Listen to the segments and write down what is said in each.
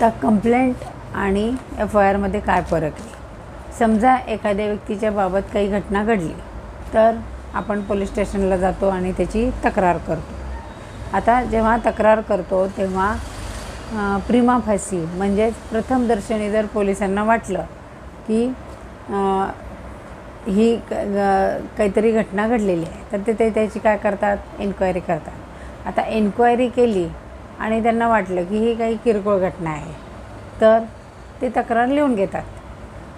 तर कंप्लेंट आणि F I आरमध्ये काय फरक आहे? समजा एखाद्या व्यक्तीच्या बाबत काही घटना घडली तर आपण पोलीस स्टेशनला जातो आणि त्याची तक्रार करतो. आता जेव्हा तक्रार करतो तेव्हा प्रिमा फासी म्हणजेच प्रथमदर्शनी जर पोलिसांना वाटलं की ही काहीतरी घटना घडलेली आहे तर ते त्याची काय करतात, एन्क्वायरी करतात. आता एन्क्वायरी केली आणि त्यांना वाटलं की ही काही किरकोळ घटना आहे तर ते तक्रार लिहून घेतात.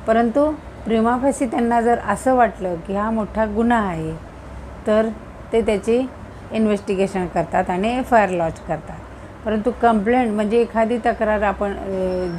परंतु प्रिमा फासी त्यांना जर असं वाटलं की हा मोठा गुन्हा आहे तर ते त्याची इन्व्हेस्टिगेशन करतात आणि एफ आय आर लॉन्च करतात. परंतु कंप्लेंट म्हणजे एखादी तक्रार आपण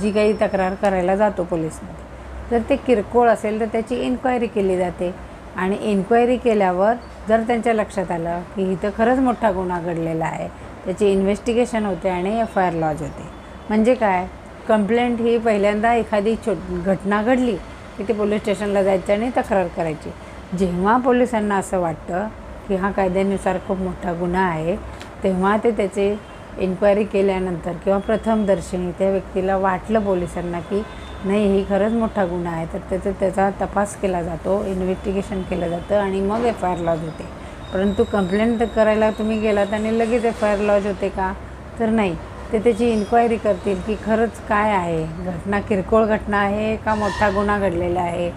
जी काही तक्रार करायला जातो पोलिसमध्ये, जर ते किरकोळ असेल तर त्याची इन्क्वायरी केली जाते आणि इन्क्वायरी केल्यावर जर त्यांच्या लक्षात आलं की इथं खरंच मोठा गुन्हा घडलेला आहे, त्याची इन्व्हेस्टिगेशन होते आणि एफ आय आर लॉन्च होते. म्हणजे काय, कंप्लेंट ही पहिल्यांदा एखादी घटना घडली की ते पोलीस स्टेशनला जायचं आणि तक्रार करायची. जेव्हा पोलिसांना असं वाटतं की हा कायद्यानुसार खूप मोठा गुन्हा आहे तेव्हा ते त्याचे इन्क्वायरी केल्यानंतर किंवा प्रथमदर्शनी त्या व्यक्तीला वाटलं पोलिसांना की नाही ही खरंच मोठा गुन्हा आहे तर त्याचा तपास केला जातो, इन्व्हेस्टिगेशन केलं जातं आणि मग एफ आय आर लॉन्च होते. परंतु कंप्लेंट करायला तुम्ही गेलात आणि लगेच एफ आय आर लॉन्च होते का, तर नाही. ते त्याची इन्क्वायरी करतील की खरंच काय आहे, घटना किरकोळ घटना आहे का मोठा गुन्हा घडलेला आहे,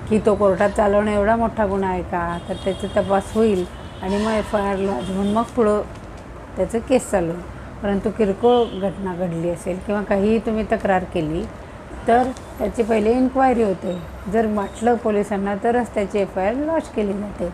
की तो कोर्टात चालवणं एवढा मोठा गुन्हा आहे का, तर त्याचा तपास होईल आणि मग एफ आय आर लॉन्च होऊन मग पुढं त्याचं केस चालू. परंतु किरकोळ घटना घडली असेल किंवा काहीही तुम्ही तक्रार केली तर त्याची पहिले इन्क्वायरी होते. जर वाटलं पोलिसांना तरच त्याची एफ आय आर लॉन्च केली जाते.